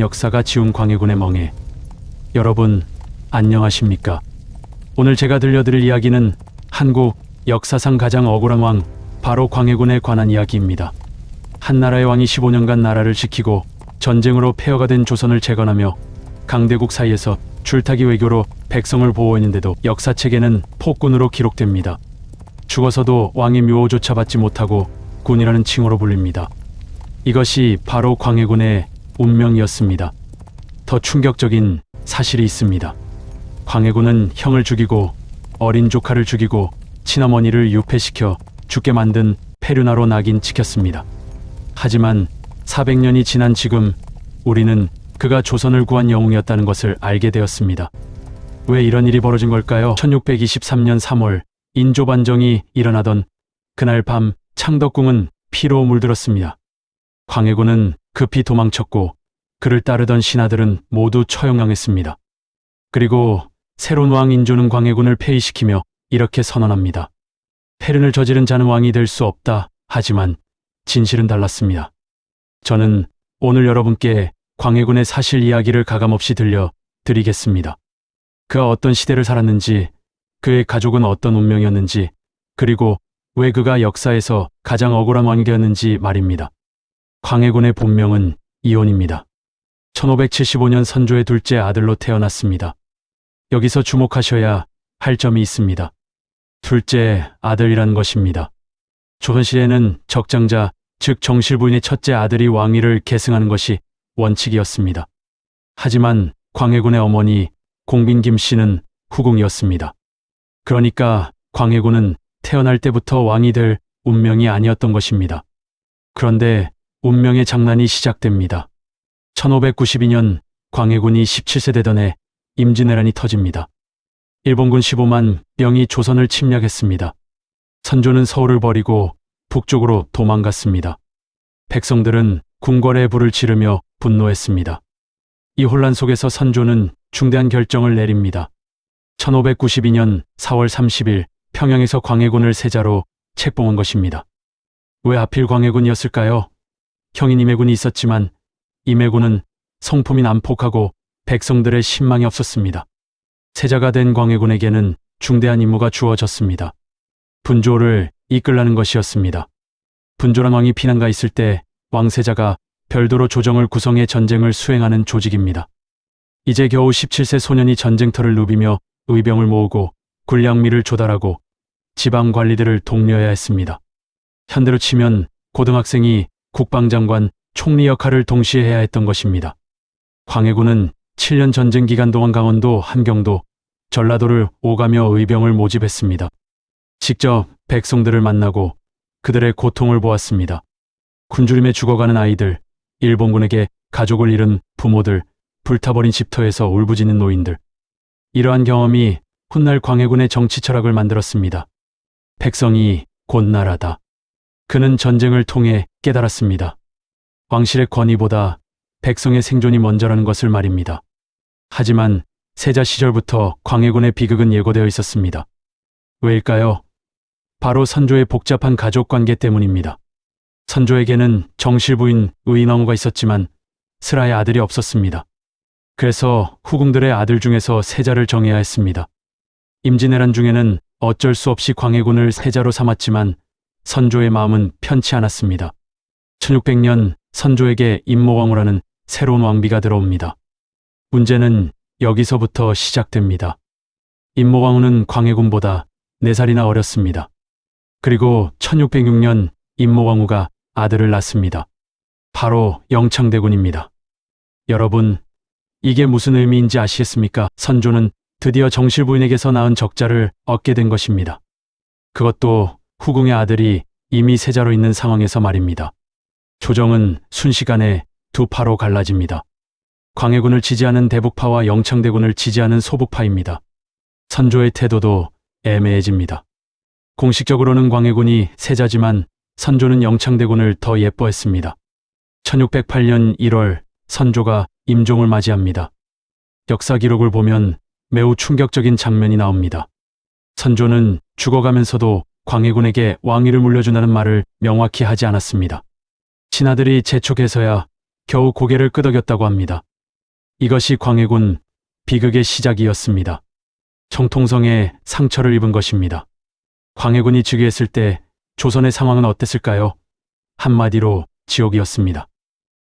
역사가 지운 광해군의 멍에. 여러분 안녕하십니까? 오늘 제가 들려드릴 이야기는 한국 역사상 가장 억울한 왕, 바로 광해군에 관한 이야기입니다. 한 나라의 왕이 15년간 나라를 지키고 전쟁으로 폐허가 된 조선을 재건하며 강대국 사이에서 줄타기 외교로 백성을 보호했는데도 역사책에는 폭군으로 기록됩니다. 죽어서도 왕의 묘호조차 받지 못하고 군이라는 칭호로 불립니다. 이것이 바로 광해군의 운명이었습니다. 더 충격적인 사실이 있습니다. 광해군은 형을 죽이고 어린 조카를 죽이고 친어머니를 유폐시켜 죽게 만든 페륜나로 낙인 찍혔습니다. 하지만 400년이 지난 지금 우리는 그가 조선을 구한 영웅이었다는 것을 알게 되었습니다. 왜 이런 일이 벌어진 걸까요? 1623년 3월 인조반정이 일어나던 그날 밤 창덕궁은 피로 물들었습니다. 광해군은 급히 도망쳤고 그를 따르던 신하들은 모두 처형당했습니다. 그리고 새로운 왕 인조는 광해군을 폐위시키며 이렇게 선언합니다. 폐륜을 저지른 자는 왕이 될 수 없다. 하지만 진실은 달랐습니다. 저는 오늘 여러분께 광해군의 사실 이야기를 가감없이 들려드리겠습니다. 그가 어떤 시대를 살았는지, 그의 가족은 어떤 운명이었는지, 그리고 왜 그가 역사에서 가장 억울한 왕이 되었는지 말입니다. 광해군의 본명은 이온입니다. 1575년 선조의 둘째 아들로 태어났습니다. 여기서 주목하셔야 할 점이 있습니다. 둘째 아들이라는 것입니다. 조선시대에는 적장자, 즉 정실부인의 첫째 아들이 왕위를 계승하는 것이 원칙이었습니다. 하지만 광해군의 어머니 공빈 김씨는 후궁이었습니다. 그러니까 광해군은 태어날 때부터 왕이 될 운명이 아니었던 것입니다. 그런데 운명의 장난이 시작됩니다. 1592년 광해군이 17세 되던 해 임진왜란이 터집니다. 일본군 15만 명이 조선을 침략했습니다. 선조는 서울을 버리고 북쪽으로 도망갔습니다. 백성들은 궁궐에 불을 지르며 분노했습니다. 이 혼란 속에서 선조는 중대한 결정을 내립니다. 1592년 4월 30일 평양에서 광해군을 세자로 책봉한 것입니다. 왜 하필 광해군이었을까요? 형인 임해군이 있었지만 임해군은 성품이 난폭하고 백성들의 신망이 없었습니다. 세자가 된 광해군에게는 중대한 임무가 주어졌습니다. 분조를 이끌라는 것이었습니다. 분조란 왕이 피난가 있을 때 왕세자가 별도로 조정을 구성해 전쟁을 수행하는 조직입니다. 이제 겨우 17세 소년이 전쟁터를 누비며 의병을 모으고 군량미를 조달하고 지방 관리들을 독려해야 했습니다. 현대로 치면 고등학생이 국방장관, 총리 역할을 동시에 해야 했던 것입니다. 광해군은 7년 전쟁 기간 동안 강원도, 함경도, 전라도를 오가며 의병을 모집했습니다. 직접 백성들을 만나고 그들의 고통을 보았습니다. 굶주림에 죽어가는 아이들, 일본군에게 가족을 잃은 부모들, 불타버린 집터에서 울부짖는 노인들. 이러한 경험이 훗날 광해군의 정치 철학을 만들었습니다. 백성이 곧 나라다. 그는 전쟁을 통해 깨달았습니다. 왕실의 권위보다 백성의 생존이 먼저라는 것을 말입니다. 하지만 세자 시절부터 광해군의 비극은 예고되어 있었습니다. 왜일까요? 바로 선조의 복잡한 가족관계 때문입니다. 선조에게는 정실부인 의인왕후가 있었지만 슬하의 아들이 없었습니다. 그래서 후궁들의 아들 중에서 세자를 정해야 했습니다. 임진왜란 중에는 어쩔 수 없이 광해군을 세자로 삼았지만 선조의 마음은 편치 않았습니다. 1600년 선조에게 임모왕후라는 새로운 왕비가 들어옵니다. 문제는 여기서부터 시작됩니다. 임모왕후는 광해군보다 4살이나 어렸습니다. 그리고 1606년 임모왕후가 아들을 낳습니다. 바로 영창대군입니다. 여러분, 이게 무슨 의미인지 아시겠습니까? 선조는 드디어 정실부인에게서 낳은 적자를 얻게 된 것입니다. 그것도 후궁의 아들이 이미 세자로 있는 상황에서 말입니다. 조정은 순식간에 두 파로 갈라집니다. 광해군을 지지하는 대북파와 영창대군을 지지하는 소북파입니다. 선조의 태도도 애매해집니다. 공식적으로는 광해군이 세자지만 선조는 영창대군을 더 예뻐했습니다. 1608년 1월 선조가 임종을 맞이합니다. 역사 기록을 보면 매우 충격적인 장면이 나옵니다. 선조는 죽어가면서도 광해군에게 왕위를 물려준다는 말을 명확히 하지 않았습니다. 신하들이 재촉해서야 겨우 고개를 끄덕였다고 합니다. 이것이 광해군 비극의 시작이었습니다. 정통성에 상처를 입은 것입니다. 광해군이 즉위했을 때 조선의 상황은 어땠을까요? 한마디로 지옥이었습니다.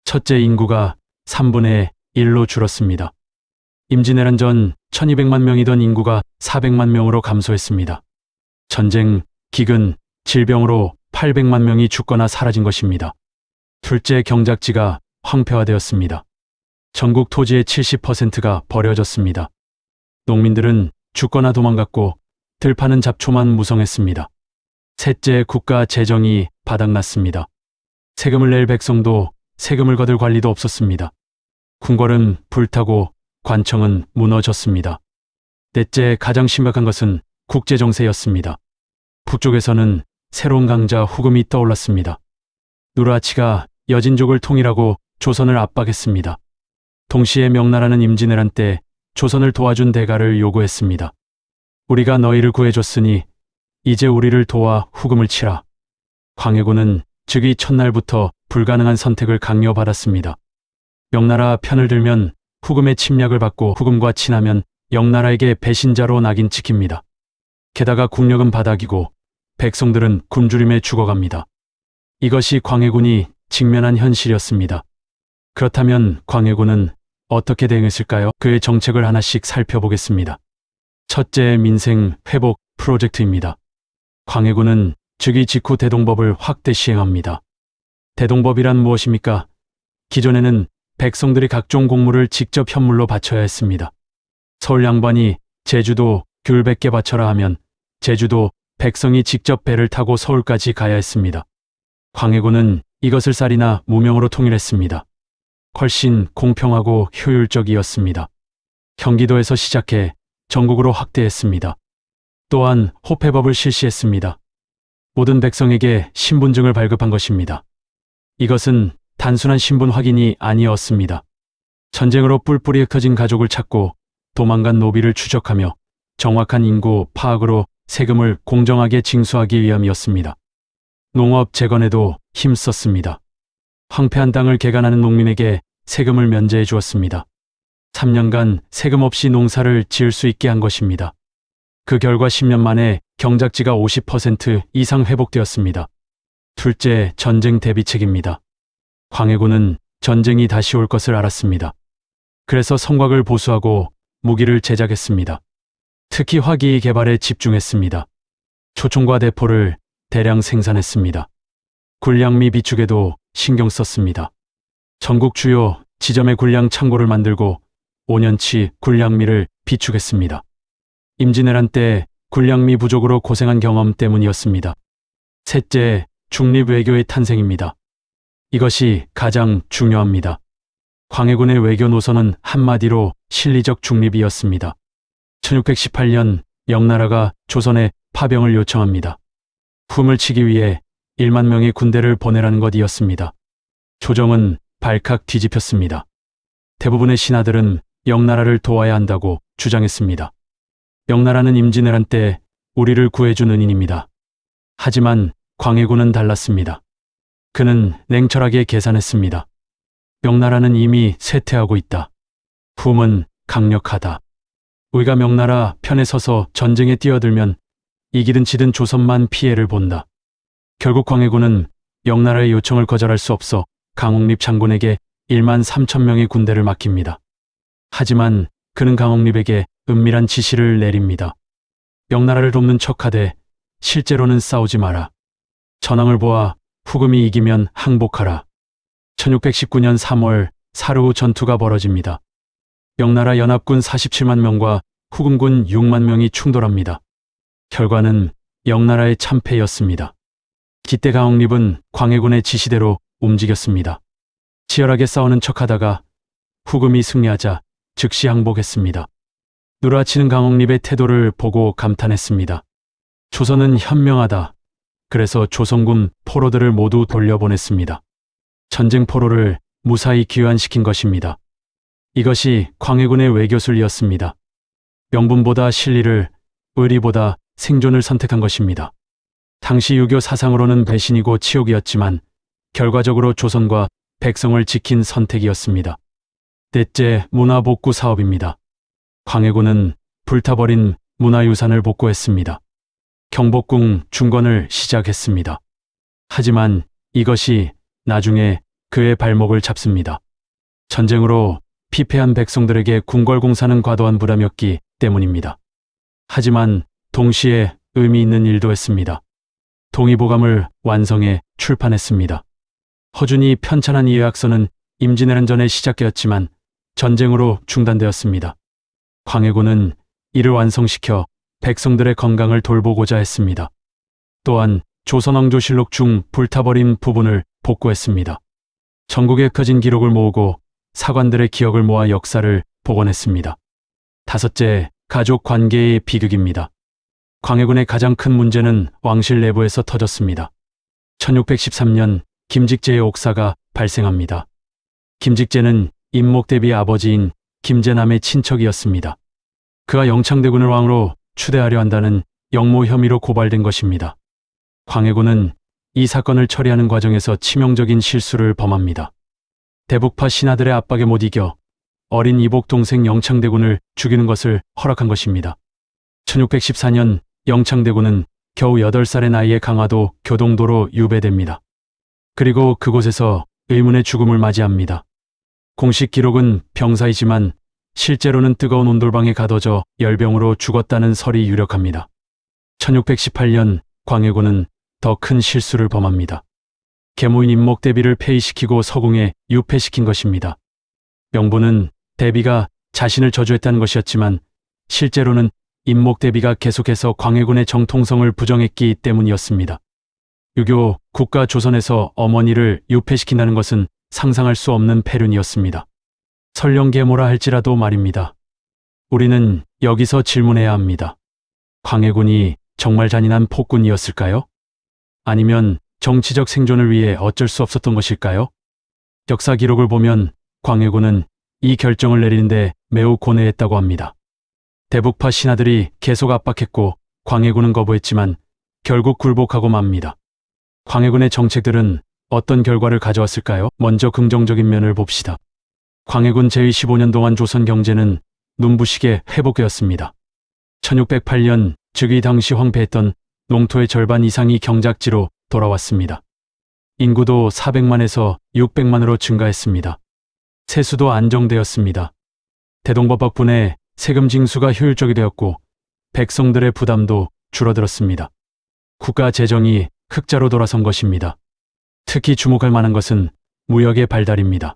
첫째, 인구가 3분의 1로 줄었습니다. 임진왜란 전 1200만 명이던 인구가 400만 명으로 감소했습니다. 전쟁, 기근, 질병으로 800만 명이 죽거나 사라진 것입니다. 둘째, 경작지가 황폐화되었습니다. 전국 토지의 70%가 버려졌습니다. 농민들은 죽거나 도망갔고 들파는 잡초만 무성했습니다. 셋째, 국가 재정이 바닥났습니다. 세금을 낼 백성도 세금을 거둘 관리도 없었습니다. 궁궐은 불타고 관청은 무너졌습니다. 넷째, 가장 심각한 것은 국제정세였습니다. 북쪽에서는 새로운 강자 후금이 떠올랐습니다. 누르하치가 여진족을 통일하고 조선을 압박했습니다. 동시에 명나라는 임진왜란 때 조선을 도와준 대가를 요구했습니다. 우리가 너희를 구해줬으니 이제 우리를 도와 후금을 치라. 광해군은 즉위 첫날부터 불가능한 선택을 강요받았습니다. 명나라 편을 들면 후금의 침략을 받고 후금과 친하면 영나라에게 배신자로 낙인 찍힙니다. 게다가 국력은 바닥이고 백성들은 굶주림에 죽어갑니다. 이것이 광해군이 직면한 현실이었습니다. 그렇다면 광해군은 어떻게 대응했을까요? 그의 정책을 하나씩 살펴보겠습니다. 첫째, 민생 회복 프로젝트입니다. 광해군은 즉위 직후 대동법을 확대 시행합니다. 대동법이란 무엇입니까? 기존에는 백성들이 각종 공물을 직접 현물로 바쳐야 했습니다. 서울 양반이 제주도 귤 100개 바쳐라 하면 제주도 백성이 직접 배를 타고 서울까지 가야 했습니다. 광해군은 이것을 쌀이나 무명으로 통일했습니다. 훨씬 공평하고 효율적이었습니다. 경기도에서 시작해 전국으로 확대했습니다. 또한 호패법을 실시했습니다. 모든 백성에게 신분증을 발급한 것입니다. 이것은 단순한 신분 확인이 아니었습니다. 전쟁으로 뿔뿔이 흩어진 가족을 찾고 도망간 노비를 추적하며 정확한 인구 파악으로 세금을 공정하게 징수하기 위함이었습니다. 농업 재건에도 힘썼습니다. 황폐한 땅을 개간하는 농민에게 세금을 면제해 주었습니다. 3년간 세금 없이 농사를 지을 수 있게 한 것입니다. 그 결과 10년 만에 경작지가 50% 이상 회복되었습니다. 둘째, 전쟁 대비책입니다. 광해군은 전쟁이 다시 올 것을 알았습니다. 그래서 성곽을 보수하고 무기를 제작했습니다. 특히 화기 개발에 집중했습니다. 초총과 대포를 대량 생산했습니다. 군량미 비축에도 신경 썼습니다. 전국 주요 지점에 군량 창고를 만들고 5년치 군량미를 비축했습니다. 임진왜란 때 군량미 부족으로 고생한 경험 때문이었습니다. 셋째, 중립외교의 탄생입니다. 이것이 가장 중요합니다. 광해군의 외교 노선은 한마디로 실리적 중립이었습니다. 1618년 영나라가 조선에 파병을 요청합니다. 후금을 치기 위해 1만 명의 군대를 보내라는 것이었습니다. 조정은 발칵 뒤집혔습니다. 대부분의 신하들은 영나라를 도와야 한다고 주장했습니다. 영나라는 임진왜란 때 우리를 구해준 은인입니다. 하지만 광해군은 달랐습니다. 그는 냉철하게 계산했습니다. 명나라는 이미 쇠퇴하고 있다. 후금은 강력하다. 우리가 명나라 편에 서서 전쟁에 뛰어들면 이기든 지든 조선만 피해를 본다. 결국 광해군은 영나라의 요청을 거절할 수 없어 강홍립 장군에게 1만 3천 명의 군대를 맡깁니다. 하지만 그는 강홍립에게 은밀한 지시를 내립니다. 명나라를 돕는 척하되 실제로는 싸우지 마라. 전황을 보아 후금이 이기면 항복하라. 1619년 3월 사르후 전투가 벌어집니다. 명나라 연합군 47만 명과 후금군 6만 명이 충돌합니다. 결과는 영나라의 참패였습니다. 기대 강홍립은 광해군의 지시대로 움직였습니다. 치열하게 싸우는 척하다가 후금이 승리하자 즉시 항복했습니다. 누라치는 강홍립의 태도를 보고 감탄했습니다. 조선은 현명하다. 그래서 조선군 포로들을 모두 돌려보냈습니다. 전쟁 포로를 무사히 귀환시킨 것입니다. 이것이 광해군의 외교술이었습니다. 명분보다 실리를, 의리보다 생존을 선택한 것입니다. 당시 유교 사상으로는 배신이고 치욕이었지만 결과적으로 조선과 백성을 지킨 선택이었습니다. 넷째, 문화복구 사업입니다. 광해군은 불타버린 문화유산을 복구했습니다. 경복궁 중건을 시작했습니다. 하지만 이것이 나중에 그의 발목을 잡습니다. 전쟁으로 피폐한 백성들에게 궁궐공사는 과도한 부담이었기 때문입니다. 하지만 동시에 의미 있는 일도 했습니다. 동의보감을 완성해 출판했습니다. 허준이 편찬한 이 요약서는 임진왜란 전에 시작되었지만 전쟁으로 중단되었습니다. 광해군은 이를 완성시켜 백성들의 건강을 돌보고자 했습니다. 또한 조선왕조실록 중 불타버린 부분을 복구했습니다. 전국에 흩어진 기록을 모으고 사관들의 기억을 모아 역사를 복원했습니다. 다섯째, 가족 관계의 비극입니다. 광해군의 가장 큰 문제는 왕실 내부에서 터졌습니다. 1613년 김직재의 옥사가 발생합니다. 김직재는 임목대비의 아버지인 김제남의 친척이었습니다. 그가 영창대군을 왕으로 추대하려 한다는 역모 혐의로 고발된 것입니다. 광해군은 이 사건을 처리하는 과정에서 치명적인 실수를 범합니다. 대북파 신하들의 압박에 못 이겨 어린 이복 동생 영창대군을 죽이는 것을 허락한 것입니다. 1614년 영창대군은 겨우 8살의 나이에 강화도 교동도로 유배됩니다. 그리고 그곳에서 의문의 죽음을 맞이합니다. 공식 기록은 병사이지만 실제로는 뜨거운 온돌방에 가둬져 열병으로 죽었다는 설이 유력합니다. 1618년 광해군은 더 큰 실수를 범합니다. 계모인 임목대비를 폐위시키고 서궁에 유폐시킨 것입니다. 명분은 대비가 자신을 저주했다는 것이었지만 실제로는 임목대비가 계속해서 광해군의 정통성을 부정했기 때문이었습니다. 유교 국가 조선에서 어머니를 유폐시킨다는 것은 상상할 수 없는 폐륜이었습니다. 설령 계모라 할지라도 말입니다. 우리는 여기서 질문해야 합니다. 광해군이 정말 잔인한 폭군이었을까요? 아니면 정치적 생존을 위해 어쩔 수 없었던 것일까요? 역사 기록을 보면 광해군은 이 결정을 내리는데 매우 고뇌했다고 합니다. 대북파 신하들이 계속 압박했고 광해군은 거부했지만 결국 굴복하고 맙니다. 광해군의 정책들은 어떤 결과를 가져왔을까요? 먼저 긍정적인 면을 봅시다. 광해군 제15년 동안 조선 경제는 눈부시게 회복되었습니다. 1608년 즉 이 당시 황폐했던 농토의 절반 이상이 경작지로 돌아왔습니다. 인구도 400만에서 600만으로 증가했습니다. 세수도 안정되었습니다. 대동법박분의 세금 징수가 효율적이 되었고 백성들의 부담도 줄어들었습니다. 국가 재정이 흑자로 돌아선 것입니다. 특히 주목할 만한 것은 무역의 발달입니다.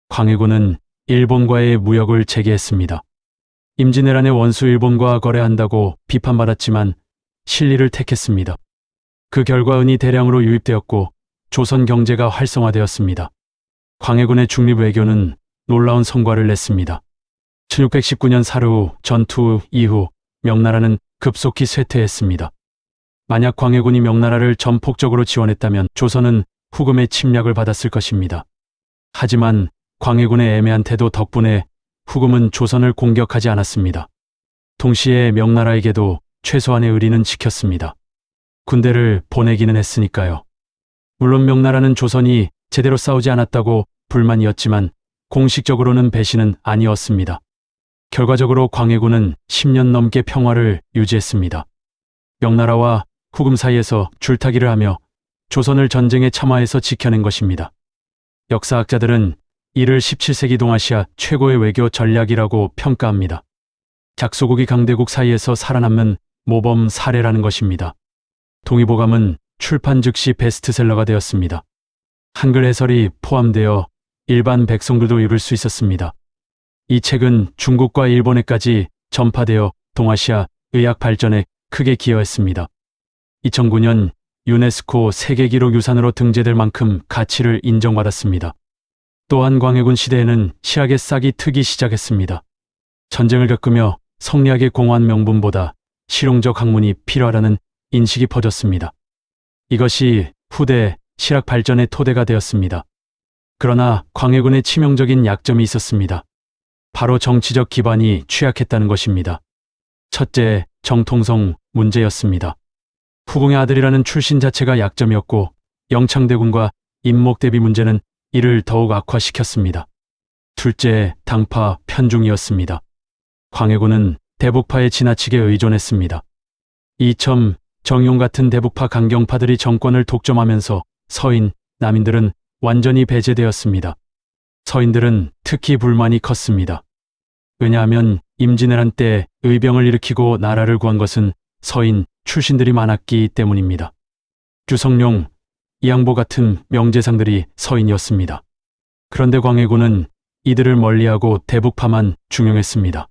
광해군은 일본과의 무역을 재개했습니다. 임진왜란의 원수 일본과 거래한다고 비판받았지만 실리를 택했습니다. 그 결과 은이 대량으로 유입되었고 조선 경제가 활성화되었습니다. 광해군의 중립 외교는 놀라운 성과를 냈습니다. 1619년 사르후 전투 이후 명나라는 급속히 쇠퇴했습니다. 만약 광해군이 명나라를 전폭적으로 지원했다면 조선은 후금의 침략을 받았을 것입니다. 하지만 광해군의 애매한 태도 덕분에 후금은 조선을 공격하지 않았습니다. 동시에 명나라에게도 최소한의 의리는 지켰습니다. 군대를 보내기는 했으니까요. 물론 명나라는 조선이 제대로 싸우지 않았다고 불만이었지만 공식적으로는 배신은 아니었습니다. 결과적으로 광해군은 10년 넘게 평화를 유지했습니다. 명나라와 후금 사이에서 줄타기를 하며 조선을 전쟁에 참화해서 지켜낸 것입니다. 역사학자들은 이를 17세기 동아시아 최고의 외교 전략이라고 평가합니다. 작소국이 강대국 사이에서 살아남는 모범 사례라는 것입니다. 동의보감은 출판 즉시 베스트셀러가 되었습니다. 한글 해설이 포함되어 일반 백성들도 읽을 수 있었습니다. 이 책은 중국과 일본에까지 전파되어 동아시아 의학 발전에 크게 기여했습니다. 2009년 유네스코 세계기록유산으로 등재될 만큼 가치를 인정받았습니다. 또한 광해군 시대에는 시학의 싹이 트기 시작했습니다. 전쟁을 겪으며 성리학의 공허한 명분보다 실용적 학문이 필요하다는 인식이 퍼졌습니다. 이것이 후대 실학 발전의 토대가 되었습니다. 그러나 광해군의 치명적인 약점이 있었습니다. 바로 정치적 기반이 취약했다는 것입니다. 첫째, 정통성 문제였습니다. 후궁의 아들이라는 출신 자체가 약점이었고 영창대군과 임목대비 문제는 이를 더욱 악화시켰습니다. 둘째, 당파 편중이었습니다. 광해군은 대북파에 지나치게 의존했습니다. 이첨, 정용 같은 대북파 강경파들이 정권을 독점하면서 서인, 남인들은 완전히 배제되었습니다. 서인들은 특히 불만이 컸습니다. 왜냐하면 임진왜란 때 의병을 일으키고 나라를 구한 것은 서인 출신들이 많았기 때문입니다. 주성룡, 이양보 같은 명재상들이 서인이었습니다. 그런데 광해군은 이들을 멀리하고 대북파만 중용했습니다.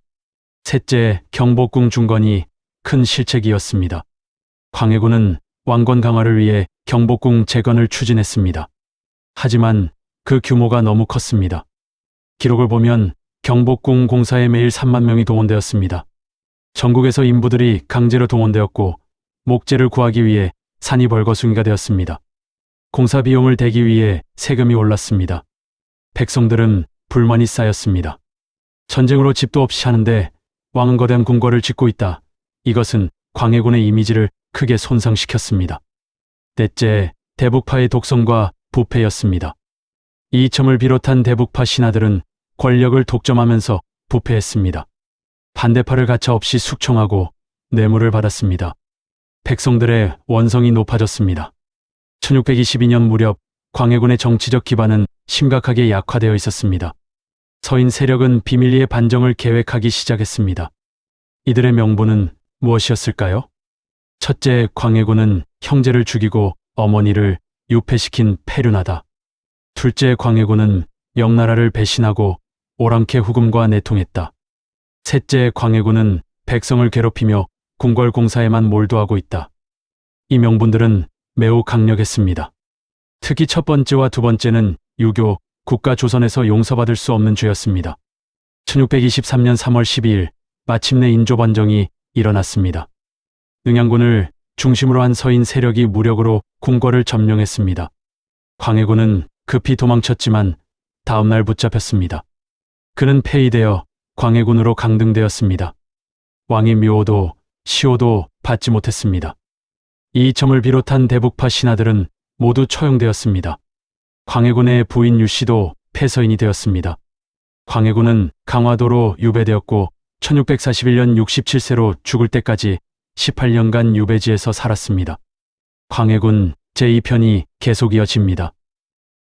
셋째, 경복궁 중건이 큰 실책이었습니다. 광해군은 왕권 강화를 위해 경복궁 재건을 추진했습니다. 하지만 그 규모가 너무 컸습니다. 기록을 보면 경복궁 공사에 매일 3만 명이 동원되었습니다. 전국에서 인부들이 강제로 동원되었고 목재를 구하기 위해 산이 벌거숭이가 되었습니다. 공사 비용을 대기 위해 세금이 올랐습니다. 백성들은 불만이 쌓였습니다. 전쟁으로 집도 없이 하는데 왕은 거대한 궁궐을 짓고 있다. 이것은 광해군의 이미지를 크게 손상시켰습니다. 넷째, 대북파의 독성과 부패였습니다. 이첨을 비롯한 대북파 신하들은 권력을 독점하면서 부패했습니다. 반대파를 가차없이 숙청하고 뇌물을 받았습니다. 백성들의 원성이 높아졌습니다. 1622년 무렵 광해군의 정치적 기반은 심각하게 약화되어 있었습니다. 서인 세력은 비밀리에 반정을 계획하기 시작했습니다. 이들의 명분은 무엇이었을까요? 첫째, 광해군은 형제를 죽이고 어머니를 유폐시킨 패륜하다. 둘째, 광해군은 명나라를 배신하고 오랑캐 후금과 내통했다. 셋째, 광해군은 백성을 괴롭히며 궁궐 공사에만 몰두하고 있다. 이 명분들은 매우 강력했습니다. 특히 첫 번째와 두 번째는 유교, 국가 조선에서 용서받을 수 없는 죄였습니다. 1623년 3월 12일 마침내 인조반정이 일어났습니다. 능양군을 중심으로 한 서인 세력이 무력으로 궁궐을 점령했습니다. 광해군은 급히 도망쳤지만 다음날 붙잡혔습니다. 그는 폐위되어 광해군으로 강등되었습니다. 왕의 묘호도 시호도 받지 못했습니다. 이이첨을 비롯한 대북파 신하들은 모두 처형되었습니다. 광해군의 부인 유씨도 폐서인이 되었습니다. 광해군은 강화도로 유배되었고 1641년 67세로 죽을 때까지 18년간 유배지에서 살았습니다. 광해군 제2편이 계속 이어집니다.